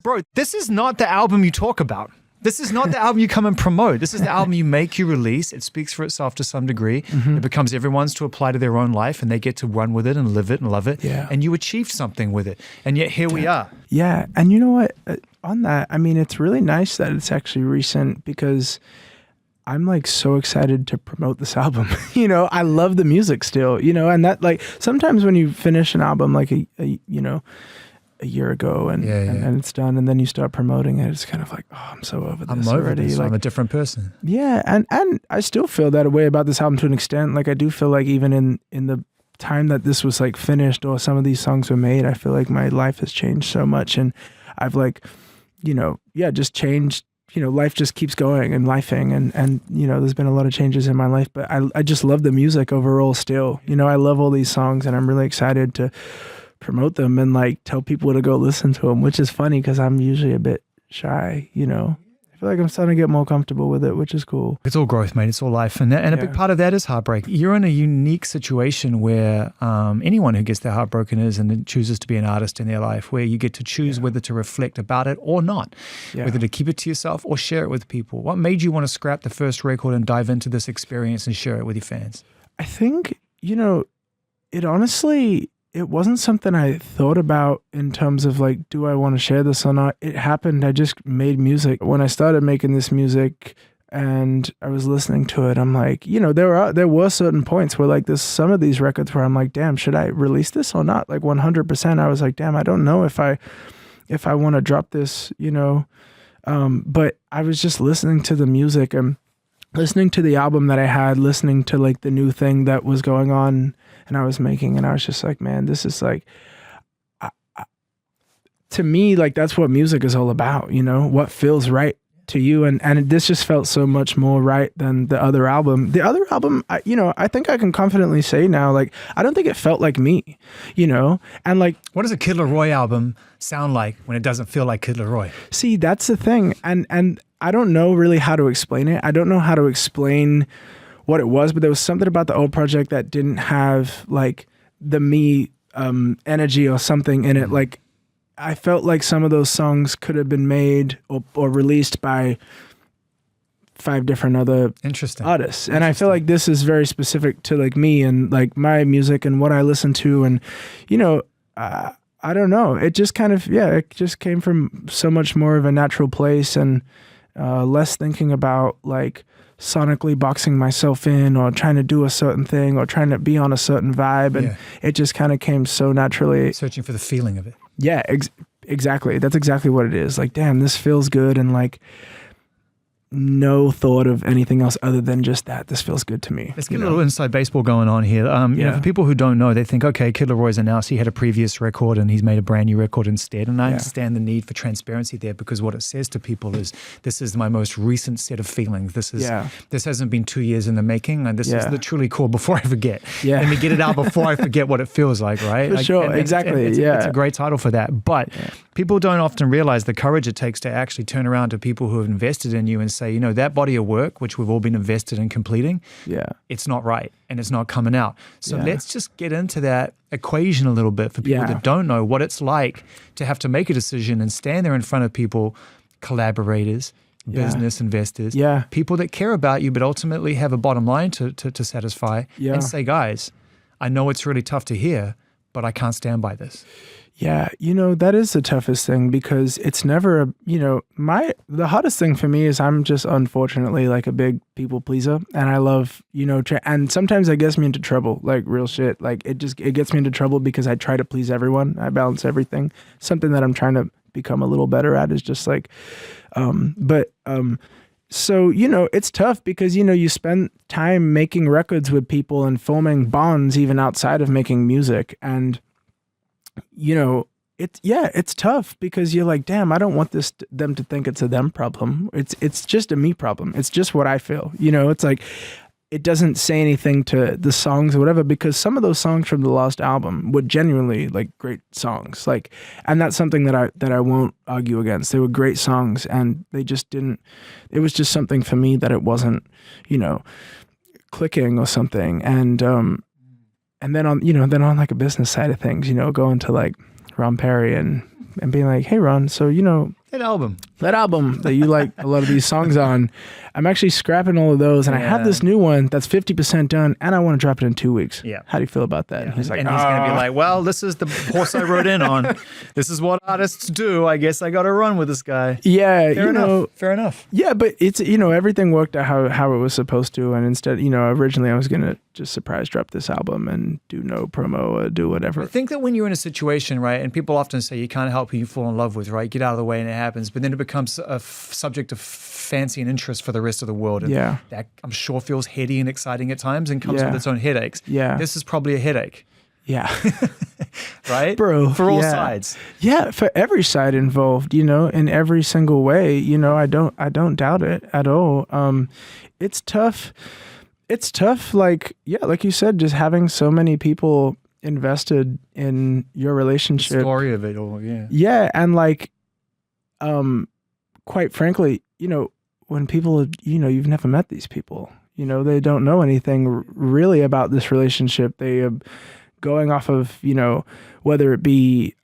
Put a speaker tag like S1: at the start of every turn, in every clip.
S1: Bro, this is not the album you talk about. This is not the album you come and promote. This is the album you make, you release. It speaks for itself to some degree. It becomes everyone's to apply to their own life, and they get to run with it and live it and love it.
S2: Yeah.
S1: And you achieved something with it. And yet here we are.
S2: Yeah. And you know what? On that, I mean, it's really nice that it's actually recent because I'm like so excited to promote this album. You know, I love the music still, you know, and that like sometimes when you finish an album like a year ago and it's done and then you start promoting it, it's kind of like, oh, I'm so over this already.
S1: This.
S2: Like,
S1: I'm a different person.
S2: Yeah, and I still feel that way about this album to an extent. Like I do feel like even in the time that this was like finished or some of these songs were made, I feel like my life has changed so much and I've like, you know, just changed. You know, life just keeps going and lifing and you know, there's been a lot of changes in my life, but I just love the music overall still. You know, I love all these songs and I'm really excited to promote them and like tell people to go listen to them, which is funny because I'm usually a bit shy, you know. I feel like I'm starting to get more comfortable with it, which is cool.
S1: It's all growth, mate. It's all life. And a big part of that is heartbreak. You're in a unique situation where anyone who gets their heart broken and chooses to be an artist in their life, where you get to choose whether to reflect about it or not, whether to keep it to yourself or share it with people. What made you want to scrap the first record and dive into this experience and share it with your fans?
S2: I think, you know, it wasn't something I thought about in terms of like, do I want to share this or not? It happened. I just made music. When I started making this music and I was listening to it, I'm like, you know, there were certain points where like there's some of these records where I'm like, damn, should I release this or not? Like 100%. I was like, damn, I don't know if I want to drop this, you know? But I was just listening to the music and listening to the album that I had, listening to like the new thing that was going on and I was making, and I was just like, man, this is like, to me, like that's what music is all about, you know, what feels right to you. And this just felt so much more right than the other album. The other album, I think I can confidently say now, like, I don't think it felt like me, you know, and like.
S1: What does a Kid LAROI album sound like when it doesn't feel like Kid LAROI?
S2: See, that's the thing. And I don't know really how to explain it. I don't know how to explain what it was, but there was something about the old project that didn't have like the me energy or something in it. Like I felt like some of those songs could have been made or released by 5 different other artists. And I feel like this is very specific to like me and like my music and what I listen to. And, you know, I don't know. It just kind of, it just came from so much more of a natural place and less thinking about like sonically boxing myself in or trying to do a certain thing or trying to be on a certain vibe. And it just kind of came so naturally.
S1: Searching for the feeling of it.
S2: Yeah, exactly. That's exactly what it is. Like, damn, this feels good. And like, no thought of anything else other than just that. This feels good to me.
S1: Let's get a little inside baseball going on here. You know, for people who don't know, they think, okay, Kid LAROI's announced he had a previous record and he's made a brand new record instead. And I understand the need for transparency there because what it says to people is, this is my most recent set of feelings. This hasn't been 2 years in the making, and this is the truly cool before I forget. Yeah. Let me get it out before I forget what it feels like, right?
S2: For sure, exactly.
S1: It's a great title for that. But people don't often realize the courage it takes to actually turn around to people who have invested in you and say, you know, that body of work, which we've all been invested in completing, it's not right and it's not coming out. So let's just get into that equation a little bit for people that don't know what it's like to have to make a decision and stand there in front of people, collaborators, business investors, people that care about you, but ultimately have a bottom line to satisfy and say, guys, I know it's really tough to hear, but I can't stand by this.
S2: Yeah, you know, that is the toughest thing because it's never, the hardest thing for me is I'm just unfortunately like a big people pleaser and I love, and sometimes that gets me into trouble, like real shit. Like it gets me into trouble because I try to please everyone. I balance everything. Something that I'm trying to become a little better at is just like, so, it's tough because, you spend time making records with people and forming bonds even outside of making music. And it's tough because you're like, damn, I don't want them to think it's a them problem. It's just a me problem. It's just what I feel. It's like it doesn't say anything to the songs or whatever because some of those songs from the last album were genuinely like great songs. Like, and that's something that I won't argue against. They were great songs and they just didn't. It was just something for me that it wasn't, clicking or something. And then on like a business side of things, going to like Ron Perry and and being like, hey, Ron, so,
S1: that album
S2: that you like a lot of these songs on, I'm actually scrapping all of those, and I have this new one that's 50% done, and I want to drop it in 2 weeks.
S1: Yeah.
S2: How do you feel about that?
S1: Yeah.
S2: And he's like,
S1: he's going to be like, well, this is the horse I rode in on. This is what artists do. I guess I got to run with this guy.
S2: Yeah.
S1: Fair enough.
S2: Yeah, but it's, everything worked out how it was supposed to. And instead, originally I was going to just surprise drop this album and do no promo or do whatever.
S1: I think that when you're in a situation, right, and people often say you can't help who you fall in love with, right? Get out of the way and it happens. But then it becomes a subject of fancy and interest for the rest of the world. And that I'm sure feels heady and exciting at times and comes with its own headaches.
S2: Yeah.
S1: This is probably a headache.
S2: Yeah.
S1: Right?
S2: Bro.
S1: For all sides.
S2: Yeah, for every side involved, in every single way. I don't doubt it at all. It's tough. It's tough, like you said, just having so many people invested in your relationship.
S1: The story of it all, yeah.
S2: Yeah, and quite frankly, when people, you've never met these people, they don't know anything really about this relationship. They are going off of, whether it be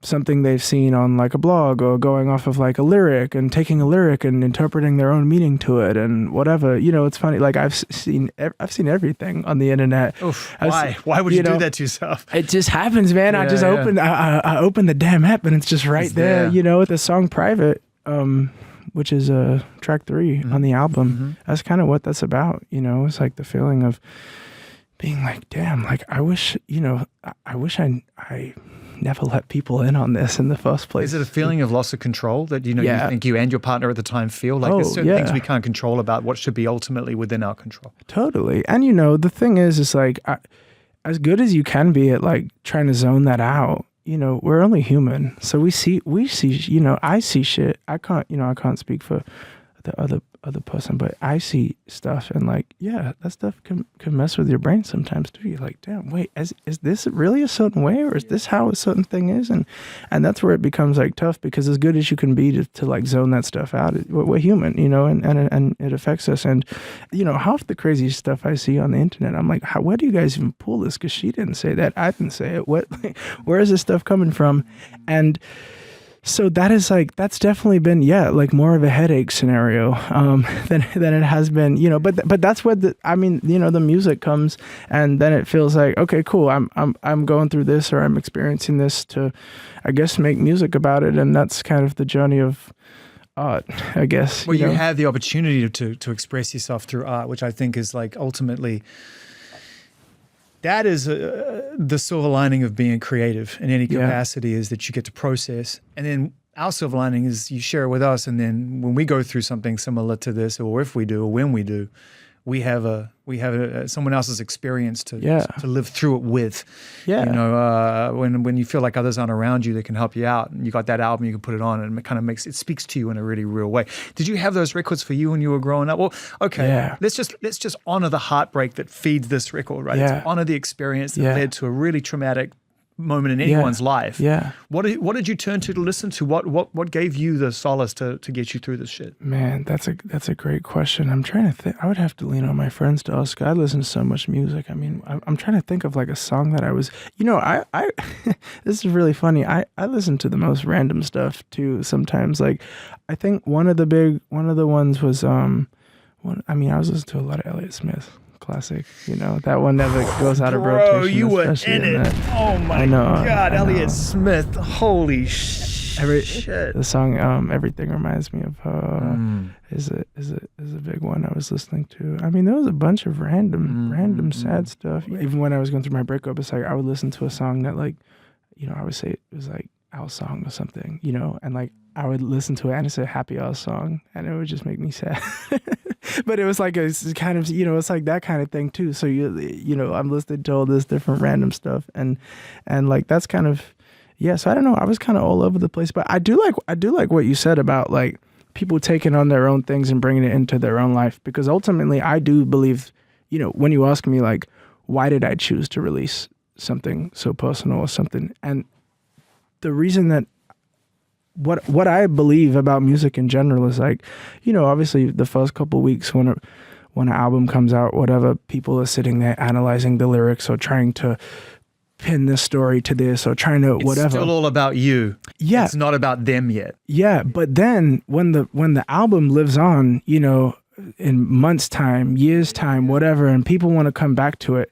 S2: something they've seen on like a blog, or going off of like a lyric and taking a lyric and interpreting their own meaning to it and whatever. It's funny. Like I've seen everything on the internet.
S1: Oof, why? Why would you do that to yourself?
S2: It just happens, man. I just I open the damn app and it's just right there. With the song "Private," which is track 3 on the album. Mm-hmm. That's kind of what that's about. It's like the feeling of being like, damn, like I wish I never let people in on this in the first place.
S1: Is it a feeling of loss of control that you think you and your partner at the time feel? Like there's certain things we can't control about what should be ultimately within our control.
S2: Totally. And the thing is like as good as you can be at like trying to zone that out, we're only human. So we see, I see shit. I can't speak for the other person, but I see stuff and like, that stuff can mess with your brain sometimes too. You're like, damn, wait, is this really a certain way, or is this how a certain thing is? And that's where it becomes like tough, because as good as you can be to like zone that stuff out, we're human, and it affects us. And half the crazy stuff I see on the internet, I'm like, where do you guys even pull this? Because she didn't say that, I didn't say it. What? Where is this stuff coming from? And so that's definitely been, like more of a headache scenario than it has been, but that's where the music comes, and then it feels like, okay, cool, I'm going through this, or I'm experiencing this to, I guess, make music about it. And that's kind of the journey of art, I guess.
S1: Well, you have the opportunity to express yourself through art, which I think is like ultimately, that is the silver lining of being creative in any capacity, is that you get to process. And then our silver lining is you share it with us. And then when we go through something similar to this, or if we do, or when we do, we have someone else's experience to live through it with. Yeah. When you feel like others aren't around you that can help you out, and you got that album, you can put it on, and it kind of speaks to you in a really real way. Did you have those records for you when you were growing up? Well, okay. Yeah. Let's just honor the heartbreak that feeds this record, right? Yeah. Let's honor the experience that led to a really traumatic moment in anyone's life.
S2: Yeah.
S1: What did you turn to listen to? What gave you the solace to get you through this shit?
S2: Man, that's a great question. I'm trying to think. I would have to lean on my friends to ask. I listen to so much music. I mean, I'm trying to think of like a song that I was, I this is really funny. I listen to the most random stuff too sometimes. Like I think one of the ones was I was listening to a lot of Elliott Smith. Classic, that one never goes out of rotation.
S1: Bro, you were in it. Oh my God, Elliott Smith. Holy shit.
S2: The song "Everything Reminds Me of Her" is a big one I was listening to. I mean, there was a bunch of random sad stuff. Even when I was going through my breakup, it's like I would listen to a song that like, I would say it was like our song or something, and like I would listen to it and it's a happy hour song, and it would just make me sad. But it was like a kind of, it's like that kind of thing too. So I'm listening to all this different random stuff, and like that's kind of, so I don't know. I was kind of all over the place, but I do like what you said about like people taking on their own things and bringing it into their own life, because ultimately I do believe, when you ask me like, why did I choose to release something so personal or something, and the reason that what I believe about music in general is like, obviously the first couple of weeks when an album comes out, whatever, people are sitting there analyzing the lyrics or trying to pin this story to this or trying to whatever.
S1: It's still all about you.
S2: Yeah.
S1: It's not about them yet.
S2: Yeah. But then when the album lives on, you know, in months' time, years' time, whatever, and people want to come back to it,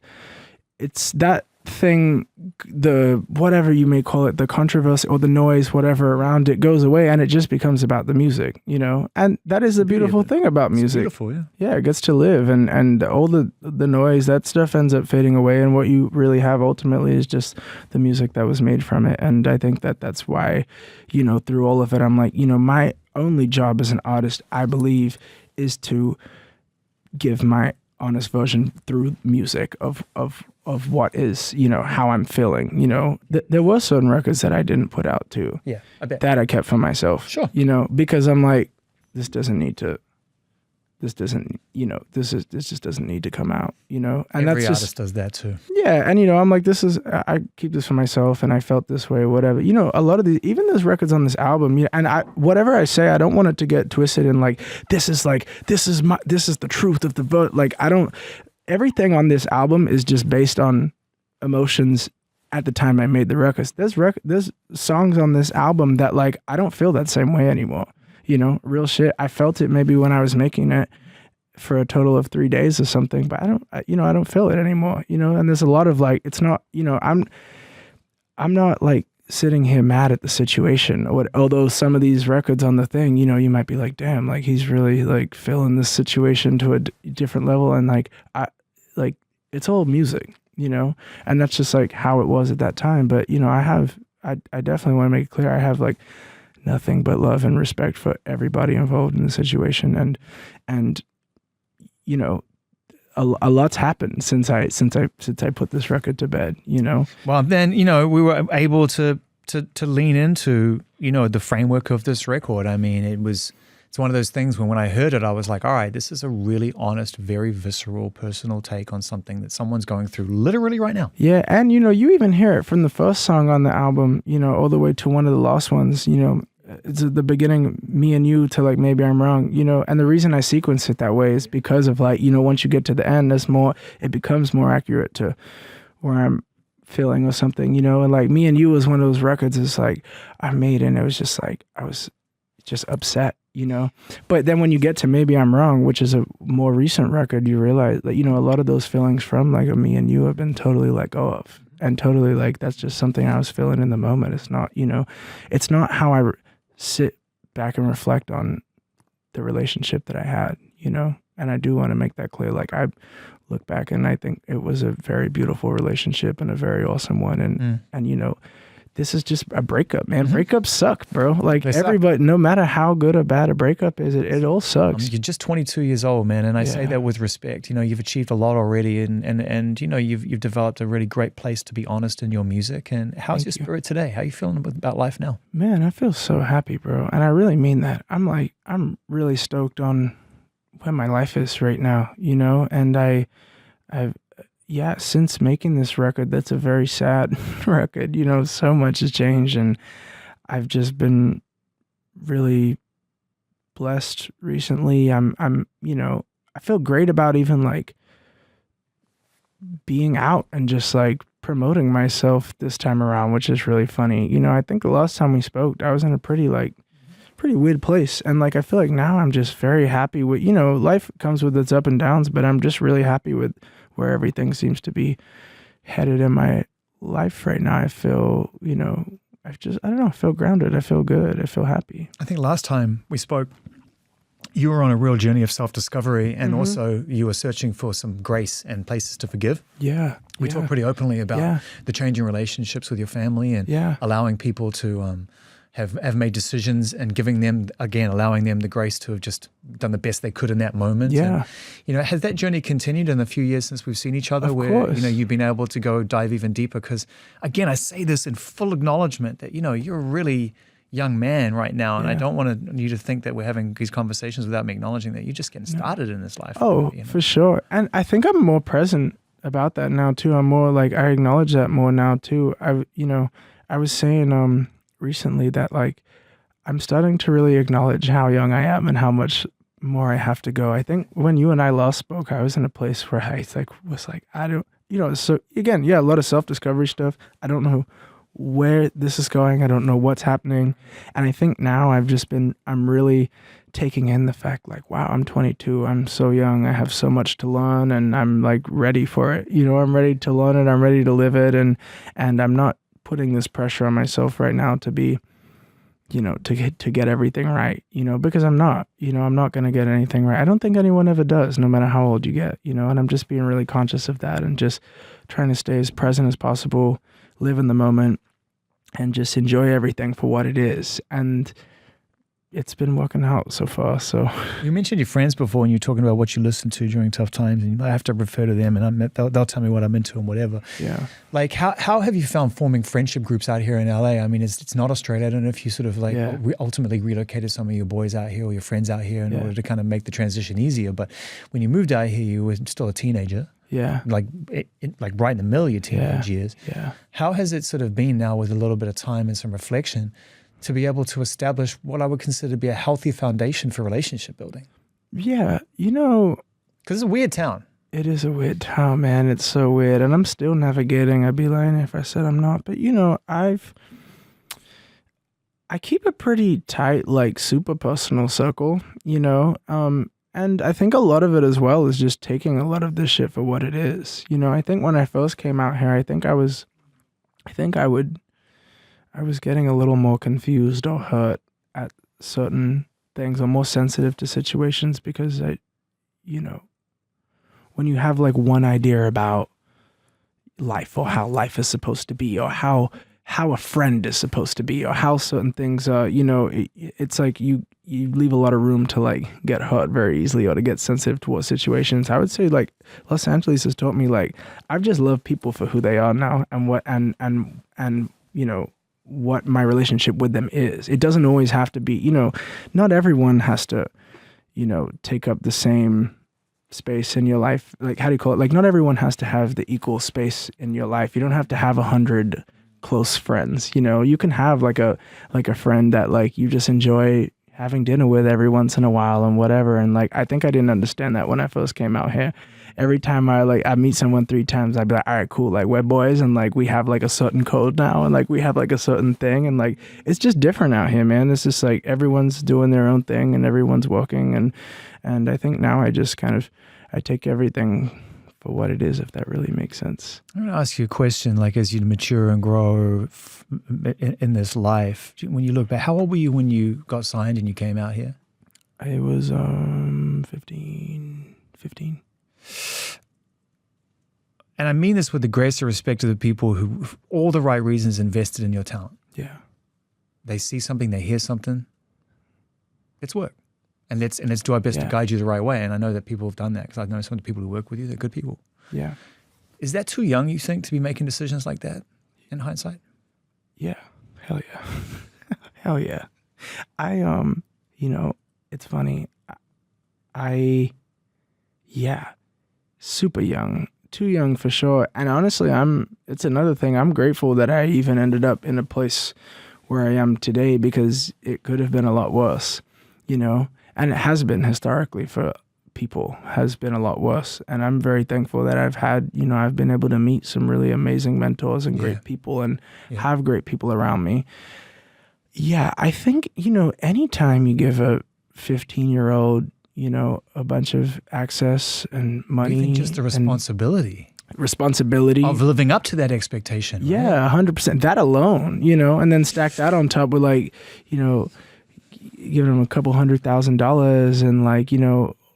S2: it's that thing, the whatever you may call it, the controversy or the noise, whatever around it goes away, and it just becomes about the music, you know. And that is the beautiful thing about music.
S1: It's beautiful, yeah.
S2: Yeah, it gets to live, and all the noise, that stuff ends up fading away, and what you really have ultimately is just the music that was made from it. And I think that's why, you know, through all of it, I'm like, you know, my only job as an artist, I believe, is to give my honest version through music of what is, you know, how I'm feeling. You know, there were certain records that I didn't put out too.
S1: Yeah, I bet.
S2: That I kept for myself.
S1: Sure.
S2: You know, because I'm like, this just doesn't need to come out, you know. And
S1: every
S2: that's
S1: artist
S2: just
S1: does that too.
S2: Yeah, and you know, I'm like, I keep this for myself, and I felt this way, whatever. You know, a lot of even those records on this album, you know, and whatever I say, I don't want it to get twisted in like this is the truth of the vote. Like everything on this album is just based on emotions at the time I made the records. There's songs on this album that like I don't feel that same way anymore. You know, real shit. I felt it maybe when I was making it for a total of 3 days or something, but I don't feel it anymore, you know. And there's a lot of like, it's not, you know, I'm not like sitting here mad at the situation. Although some of these records on the thing, you know, you might be like, damn, like he's really like feeling this situation to a different level. And like, it's all music, you know, and that's just like how it was at that time. But, you know, I definitely want to make it clear. I have like nothing but love and respect for everybody involved in the situation. And, you know, a lot's happened since I put this record to bed, you know?
S1: Well, then, you know, we were able to lean into, you know, the framework of this record. I mean, it's one of those things when I heard it, I was like, all right, this is a really honest, very visceral, personal take on something that someone's going through literally right now.
S2: Yeah. And, you know, you even hear it from the first song on the album, you know, all the way to one of the last ones, you know. It's at the beginning, me and you, to like, maybe I'm wrong, you know. And the reason I sequence it that way is because of like, you know, once you get to the end, it becomes more accurate to where I'm feeling or something, you know. And like me and you was one of those records, it's like I made it and it was just like I was just upset, you know. But then when you get to Maybe I'm Wrong, which is a more recent record, you realize that, you know, a lot of those feelings from like a Me and You have been totally let go of, and totally like that's just something I was feeling in the moment. It's not, you know, it's not how I sit back and reflect on the relationship that I had, you know. And I do want to make that clear. Like I look back and I think it was a very beautiful relationship and a very awesome one. And you know, this is just a breakup, man. Mm-hmm. Breakups suck, bro. Like everybody, no matter how good or bad a breakup is, it all sucks.
S1: You're just 22 years old, man, and I say that with respect. You know, you've achieved a lot already, and you know, you've developed a really great place to be honest in your music. And how's your spirit today? How are you feeling about life now?
S2: Man, I feel so happy, bro, and I really mean that. I'm really stoked on where my life is right now, you know, and I've since making this record, that's a very sad record, you know, so much has changed, and I've just been really blessed recently. I'm, you know, I feel great about even like being out and just like promoting myself this time around, which is really funny. You know, I think the last time we spoke, I was in a pretty weird place. And like, I feel like now I'm just very happy with, you know, life comes with its up and downs, but I'm just really happy with where everything seems to be headed in my life right now. I feel, you know, I don't know, I feel grounded. I feel good. I feel happy.
S1: I think last time we spoke, you were on a real journey of self-discovery, and also you were searching for some grace and places to forgive.
S2: Yeah.
S1: We talked pretty openly about the changing relationships with your family and allowing people to have made decisions and allowing them the grace to have just done the best they could in that moment.
S2: Yeah.
S1: And, you know, has that journey continued in the few years since we've seen each other,
S2: of
S1: where,
S2: course,
S1: you know, you've been able to go dive even deeper? Because again, I say this in full acknowledgement that, you know, you're a really young man right now, and I don't want you to think that we're having these conversations without me acknowledging that you're just getting started in this life.
S2: Oh,
S1: you know?
S2: For sure. And I think I'm more present about that now too. I'm more like, I acknowledge that more now too. I was saying recently that like I'm starting to really acknowledge how young I am and how much more I have to go. I think when you and I last spoke, I was in a place where I was like, so again, a lot of self-discovery stuff. I don't know where this is going. I don't know what's happening. And I think now I'm really taking in the fact like, wow, I'm 22. I'm so young. I have so much to learn and I'm like ready for it. I'm ready to learn it. I'm ready to live it. And I'm not putting this pressure on myself right now to be, to get everything right, because I'm not going to get anything right. I don't think anyone ever does, no matter how old you get, and I'm just being really conscious of that and just trying to stay as present as possible, live in the moment, and just enjoy everything for what it is. And it's been working out so far. So
S1: you mentioned your friends before, and you're talking about what you listen to during tough times, and I have to refer to them, and they'll tell me what I'm into and whatever.
S2: Yeah.
S1: Like how have you found forming friendship groups out here in LA? I mean, it's not Australia. I don't know if you sort of like ultimately relocated some of your boys out here or your friends out here in order to kind of make the transition easier. But when you moved out here, you were still a teenager.
S2: Yeah.
S1: Like right in the middle of your teenage years.
S2: Yeah.
S1: How has it sort of been now with a little bit of time and some reflection to be able to establish what I would consider to be a healthy foundation for relationship building?
S2: Yeah.
S1: Because it's a weird town.
S2: It is a weird town, man. It's so weird. And I'm still navigating. I'd be lying if I said I'm not. But, I keep a pretty tight, like super personal circle, and I think a lot of it as well is just taking a lot of this shit for what it is. I think when I first came out here, I was getting a little more confused or hurt at certain things or more sensitive to situations because when you have like one idea about life or how life is supposed to be or how a friend is supposed to be or how certain things are, it's like you leave a lot of room to like get hurt very easily or to get sensitive towards situations. I would say like Los Angeles has taught me like I've just loved people for who they are now and what what my relationship with them is. It doesn't always have to be, not everyone has to, take up the same space in your life. Like, how do you call it? Like, not everyone has to have the equal space in your life. You don't have to have 100 close friends. You can have like a friend that like you just enjoy having dinner with every once in a while and whatever. And like, I think I didn't understand that when I first came out here. Every time I meet someone 3 times, I'd be like, all right, cool. Like we're boys and like we have like a certain code now and like we have like a certain thing. And like, it's just different out here, man. It's just like everyone's doing their own thing and everyone's working. And I think now I just I take everything for what it is, if that really makes sense.
S1: I'm going to ask you a question, like as you mature and grow in this life, when you look back, how old were you when you got signed and you came out here?
S2: I was 15.
S1: And I mean this with the greatest respect to the people who, for all the right reasons, invested in your talent.
S2: Yeah.
S1: They see something, they hear something. Let's work. And let's do our best to guide you the right way. And I know that people have done that because I know some of the people who work with you, they're good people.
S2: Yeah.
S1: Is that too young, you think, to be making decisions like that in hindsight?
S2: Yeah. Hell yeah. Hell yeah. It's funny. Super young. Too young for sure. And honestly, it's another thing. I'm grateful that I even ended up in a place where I am today because it could have been a lot worse, And it has been historically for people, has been a lot worse. And I'm very thankful that I've had, I've been able to meet some really amazing mentors and great people and have great people around me. Yeah, I think, anytime you give a 15-year-old, a bunch of access and money.
S1: Even just the responsibility
S2: of
S1: living up to that expectation.
S2: Yeah, 100%. That alone, and then stack that on top with like, giving them a couple $100,000 and like,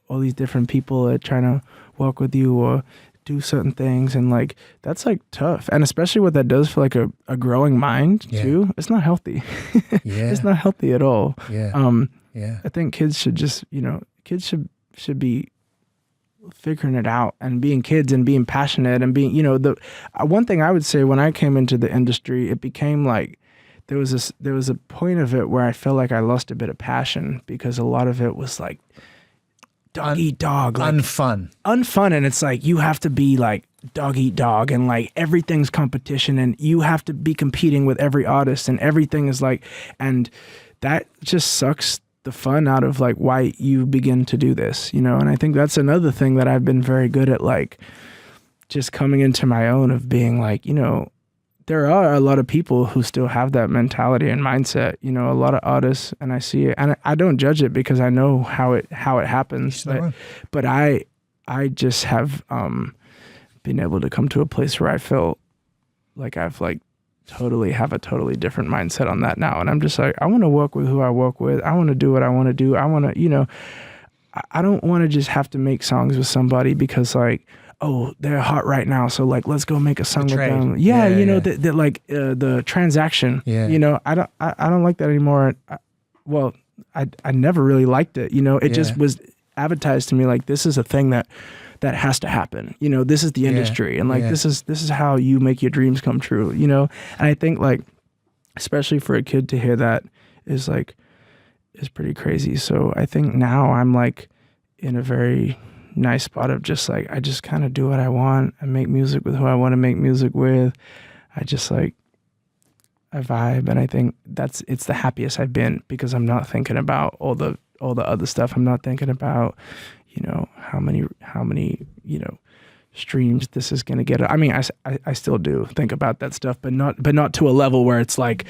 S2: all these different people that trying to walk with you or do certain things. And like, that's like tough. And especially what that does for like a growing mind too. It's not healthy. It's not healthy at all. I think kids should just, kids should be figuring it out and being kids and being passionate and being, the one thing I would say when I came into the industry, it became like, there was a point of it where I felt like I lost a bit of passion because a lot of it was like dog eat dog, like
S1: unfun,
S2: and it's like you have to be like dog eat dog and like everything's competition and you have to be competing with every artist and everything is like, and that just sucks the fun out of like why you begin to do this, and I think that's another thing that I've been very good at, like just coming into my own of being like, there are a lot of people who still have that mentality and mindset, a lot of artists, and I see it, and I don't judge it because I know how it happens. But I just have been able to come to a place where I feel like I've like totally have a totally different mindset on that now. And I'm just like, I want to work with who I work with. I want to do what I want to do. I want to, I don't want to just have to make songs with somebody because like, oh, they're hot right now, so like let's go make a song with them. Yeah, the transaction. Yeah. I don't like that anymore. I never really liked it. It just was advertised to me like this is a thing that has to happen. This is the industry, and like this is how you make your dreams come true. And I think like, especially for a kid to hear that is pretty crazy. So I think now I'm like in a very nice spot of just like, I just kind of do what I want. I make music with who I want to make music with. I just like, I vibe. And I think it's the happiest I've been because I'm not thinking about all the other stuff. I'm not thinking about, how many, streams this is going to get. I mean, I still do think about that stuff, but not to a level where it's like,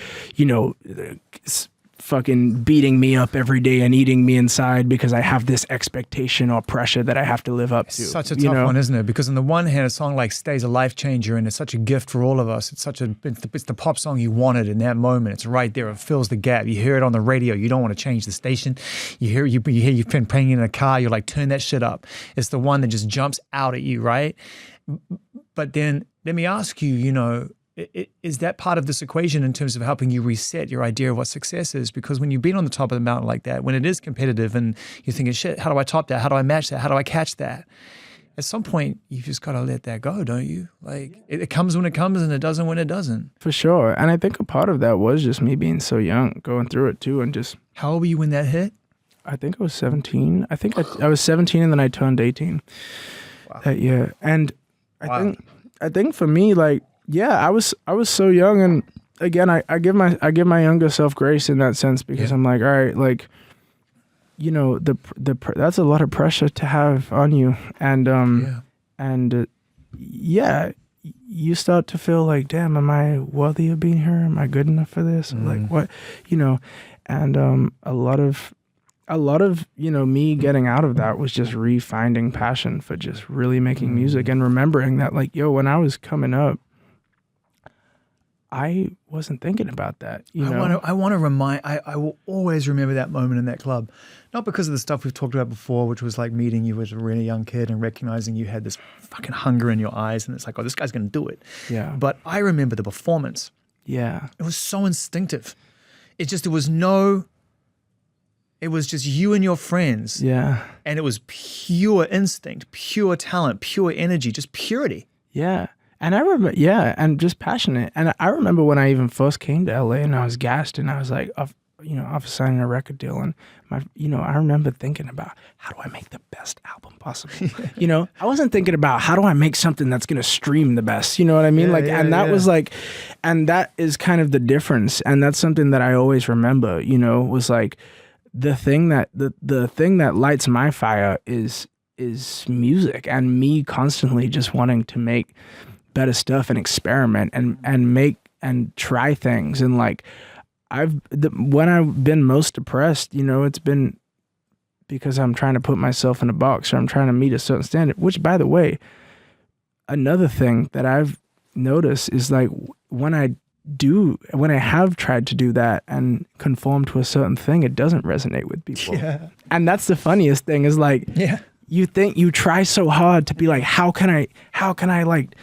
S2: fucking beating me up every day and eating me inside because I have this expectation or pressure that I have to live up to.
S1: It's such a tough one, isn't it? Because on the one hand, a song like Stay's a life changer, and it's such a gift for all of us. It's the pop song you wanted in that moment. It's right there. It fills the gap. You hear it on the radio. You don't want to change the station. You hear you've been playing in a car. You're like, turn that shit up. It's the one that just jumps out at you, right? But then let me ask you, is that part of this equation in terms of helping you reset your idea of what success is? Because when you've been on the top of the mountain like that, when it is competitive and you're thinking, shit, how do I top that? How do I match that? How do I catch that? At some point, you've just got to let that go, don't you? Like, it comes when it comes and it doesn't when it doesn't.
S2: For sure. And I think a part of that was just me being so young, going through it too, and just...
S1: How old were you when that hit?
S2: I think I was 17. I think I was 17 and then I turned 18 that year. And I think for me, like, yeah, I was so young, and again, I give my younger self grace in that sense because I'm like, all right, like, that's a lot of pressure to have on you, and you start to feel like, damn, am I worthy of being here? Am I good enough for this? Like what, and a lot of me getting out of that was just refinding passion for just really making music and remembering that, like, when I was coming up, I wasn't thinking about that.
S1: I want to remind. I will always remember that moment in that club, not because of the stuff we've talked about before, which was like meeting you as a really young kid and recognizing you had this fucking hunger in your eyes, and it's like, oh, this guy's gonna do it.
S2: Yeah.
S1: But I remember the performance.
S2: Yeah.
S1: It was so instinctive. It was just you and your friends.
S2: Yeah.
S1: And it was pure instinct, pure talent, pure energy, just purity.
S2: Yeah. And I remember, and just passionate. And I remember when I even first came to LA and I was gassed and I was like, off signing a record deal. And I remember thinking about, how do I make the best album possible? I wasn't thinking about, how do I make something that's going to stream the best? You know what I mean? Was like, and that is kind of the difference. And that's something that I always remember, was like, the thing that lights my fire is music, and me constantly just wanting to make better stuff and experiment and make and try things. And like, when I've been most depressed, it's been because I'm trying to put myself in a box, or I'm trying to meet a certain standard, which, by the way, another thing that I've noticed is like, when I have tried to do that and conform to a certain thing, it doesn't resonate with people. Yeah. And that's the funniest thing is like, you think you try so hard to be like, how can I like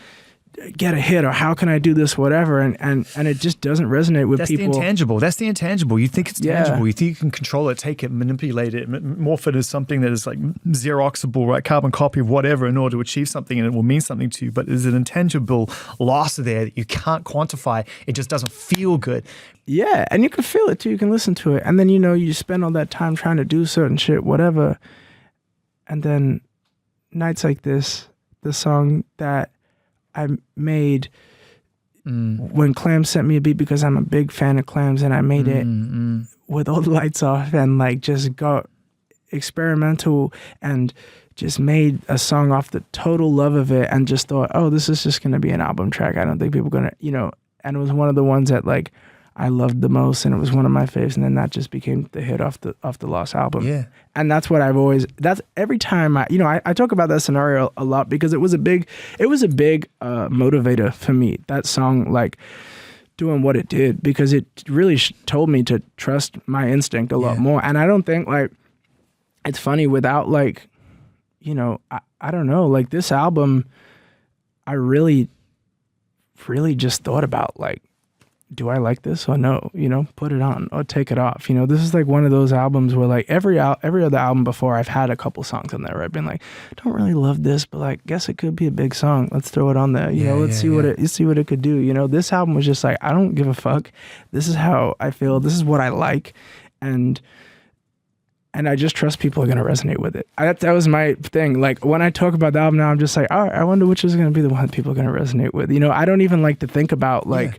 S2: get a hit, or how can I do this, whatever, and it just doesn't resonate with people.
S1: That's the intangible. You think it's tangible. You think you can control it, take it, manipulate it, morph it as something that is like Xeroxable, right? Carbon copy of whatever in order to achieve something, and it will mean something to you. But there's an intangible loss there that you can't quantify. It just doesn't feel good.
S2: Yeah, and you can feel it too. You can listen to it, and then you spend all that time trying to do certain shit, whatever, and then nights like this, the song that I made when Clams sent me a beat, because I'm a big fan of Clams, and I made it with all the lights off and like just got experimental and just made a song off the total love of it and just thought, oh, this is just going to be an album track. I don't think people are going to, you know, and it was one of the ones that like I loved the most, and it was one of my faves, and then that just became the hit off the Lost album.
S1: Yeah.
S2: And that's what I've always, that's every time I talk about that scenario a lot because it was a big motivator for me, that song, like doing what it did, because it really told me to trust my instinct a lot more. And I don't think like, it's funny without like, you know, I don't know, like this album, I really just thought about like, do I like this or no? You know, put it on or take it off. You know, this is like one of those albums where like every other album before, I've had a couple songs on there where I've been like, don't really love this, but like, guess it could be a big song. Let's throw it on there. You know, let's see what it could do. You know, this album was just like, I don't give a fuck. This is how I feel. This is what I like, and I just trust people are gonna resonate with it. That was my thing. Like when I talk about the album now, I'm just like, all right, I wonder which is gonna be the one people are gonna resonate with. You know, I don't even like to think about like.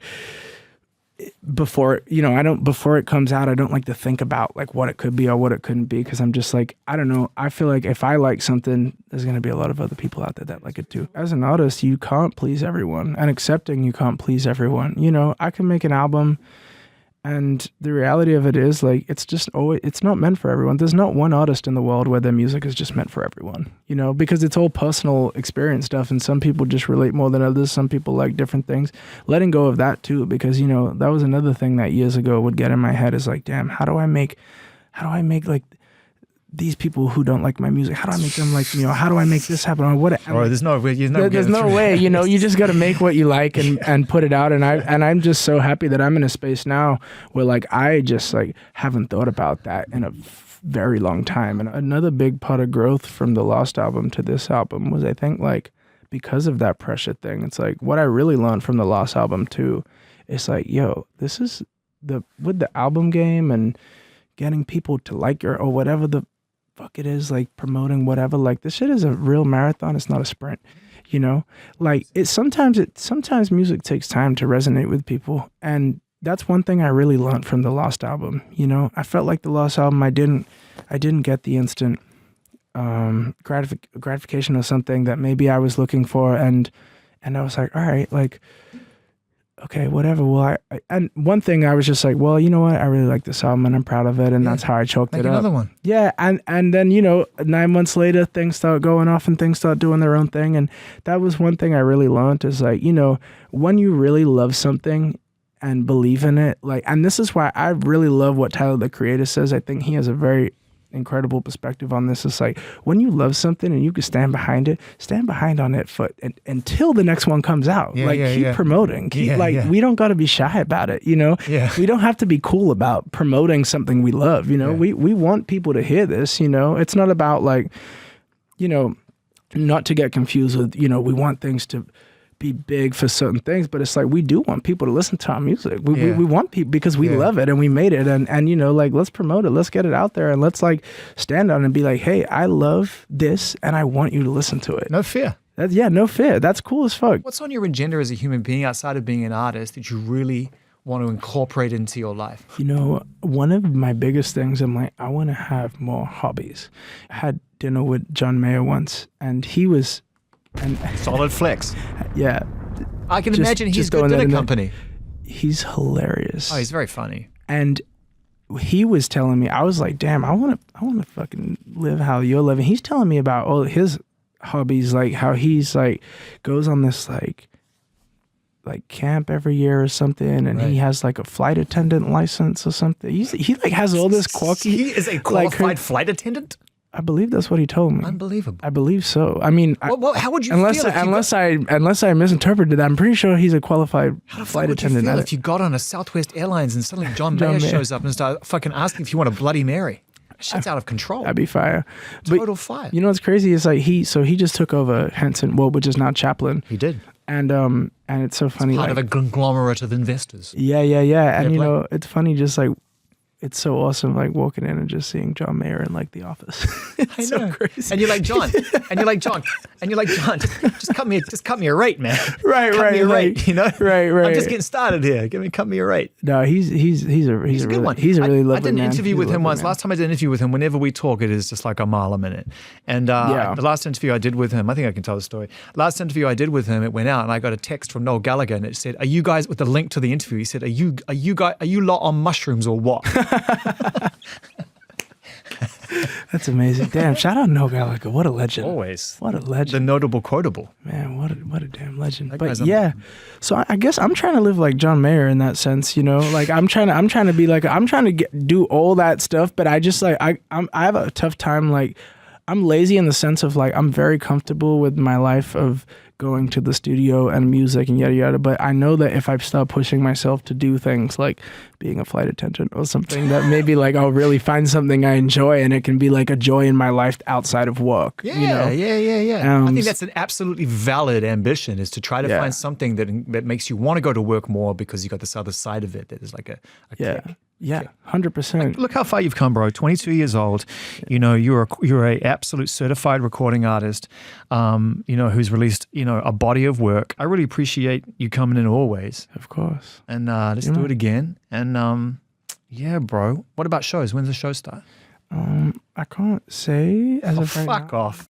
S2: Before it comes out, I don't like to think about like what it could be or what it couldn't be, because I'm just like, I don't know, I feel like if I like something, there's going to be a lot of other people out there that like it too. As an artist, you can't please everyone, and accepting you can't please everyone. You know, I can make an album, and the reality of it is like, it's not meant for everyone. There's not one artist in the world where their music is just meant for everyone, you know, because it's all personal experience stuff, and some people just relate more than others. Some people like different things. Letting go of that too, because, you know, that was another thing that years ago would get in my head, is like, damn, how do I make like these people who don't like my music, how do I make them like, you know, how do I make this happen? Or what?
S1: Or there's no way,
S2: you know, you just got to make what you like and put it out. And I'm just so happy that I'm in a space now where like, I just like haven't thought about that in a very long time. And another big part of growth from the Lost album to this album was, I think, like, because of that pressure thing, it's like what I really learned from the Lost album too, is like, yo, this is with the album game and getting people to like your, or whatever the fuck it is, like promoting whatever, like this shit is a real marathon. It's not a sprint, you know, like sometimes music takes time to resonate with people. And that's one thing I really learned from the Lost album. You know, I felt like the Lost album, I didn't get the instant gratification or something that maybe I was looking for. And I was like, all right, like, okay, whatever. Well, and one thing I was just like, well, you know what? I really like this album and I'm proud of it. And that's how I choked it up.
S1: Another one.
S2: Yeah. And then, you know, 9 months later, things start going off and things start doing their own thing. And that was one thing I really learned, is like, you know, when you really love something and believe in it, like, and this is why I really love what Tyler, the Creator, says. I think he has a very incredible perspective on this. It's like, when you love something and you can stand behind on it until the next one comes out. Keep promoting. We don't got to be shy about it, you know? We don't have to be cool about promoting something we love, you know? We want people to hear this, you know? It's not about like, you know, not to get confused with, you know, we want things to be big for certain things, but it's like, we do want people to listen to our music. We want people, because we love it and we made it, and you know, like, let's promote it, let's get it out there, and let's like stand on it and be like, hey, I love this and I want you to listen to it.
S1: No fear.
S2: No fear. That's cool as fuck.
S1: What's on your agenda as a human being outside of being an artist that you really want to incorporate into your life?
S2: You know, one of my biggest things, I'm like, I want to have more hobbies. I had dinner with John Mayer once, and he was
S1: solid flex.
S2: Yeah.
S1: I can imagine he's good at a company.
S2: He's hilarious.
S1: Oh, he's very funny.
S2: And he was telling me, I was like, damn, I want to fucking live how you're living. He's telling me about all his hobbies, like how he's like goes on this like camp every year or something, and he has like a flight attendant license or something. He like has all this quirky.
S1: He is a qualified flight attendant?
S2: I believe that's what he told me.
S1: Unbelievable.
S2: I believe so. I mean,
S1: how would you feel
S2: unless I misinterpreted that? I'm pretty sure he's a qualified flight attendant.
S1: How would you feel if you got on a Southwest Airlines and suddenly John Mayer shows up and starts fucking asking if you want a Bloody Mary? Shit's out of control.
S2: That'd be fire.
S1: Total fire.
S2: You know what's crazy is like he just took over Henson, which is now Chaplin.
S1: He did.
S2: And it's so funny.
S1: It's part of a conglomerate of investors.
S2: Yeah. And you know, it's funny, just like it's so awesome, like walking in and just seeing John Mayer in like the office. It's
S1: I know.
S2: so crazy.
S1: And you're like, John, just cut me a rate, man.
S2: Right,
S1: cut me a rate, you know?
S2: Right.
S1: I'm just getting started here. Cut me a rate.
S2: No, he's a
S1: good one.
S2: He's a really lovely
S1: I did an
S2: man.
S1: interview
S2: He's
S1: with
S2: a
S1: him
S2: lovely
S1: once.
S2: man.
S1: Last time I did an interview with him, whenever we talk, it is just like a mile a minute. And the last interview I did with him, I think I can tell the story. Last interview I did with him, it went out, and I got a text from Noel Gallagher, and it said, "Are you guys," with the link to the interview? He said, "Are you lot on mushrooms or what?"
S2: That's amazing. Damn, shout out Noel Gallagher. What a legend.
S1: Always.
S2: What a legend.
S1: The notable quotable.
S2: Man, what a damn legend.
S1: That
S2: But
S1: guy's
S2: yeah, so I guess I'm trying to live like John Mayer in that sense, you know. Like I'm trying to be like, I'm trying to do all that stuff, but I just like I have a tough time. Like I'm lazy in the sense of like I'm very comfortable with my life of going to the studio and music and yada yada. But I know that if I start pushing myself to do things like being a flight attendant or something, that maybe like I'll really find something I enjoy, and it can be like a joy in my life outside of work.
S1: Yeah,
S2: you know?
S1: Yeah. I think that's an absolutely valid ambition, is to try to find something that makes you want to go to work more, because you got this other side of it that is like a kick.
S2: Yeah, 100%.
S1: Look how far you've come, bro. 22 years old. You know, you're a absolute certified recording artist, you know, who's released, you know, a body of work. I really appreciate you coming in always.
S2: Of course.
S1: And let's do it again. And yeah, bro. What about shows? When's the show start?
S2: I can't say as of right now.
S1: Fuck off.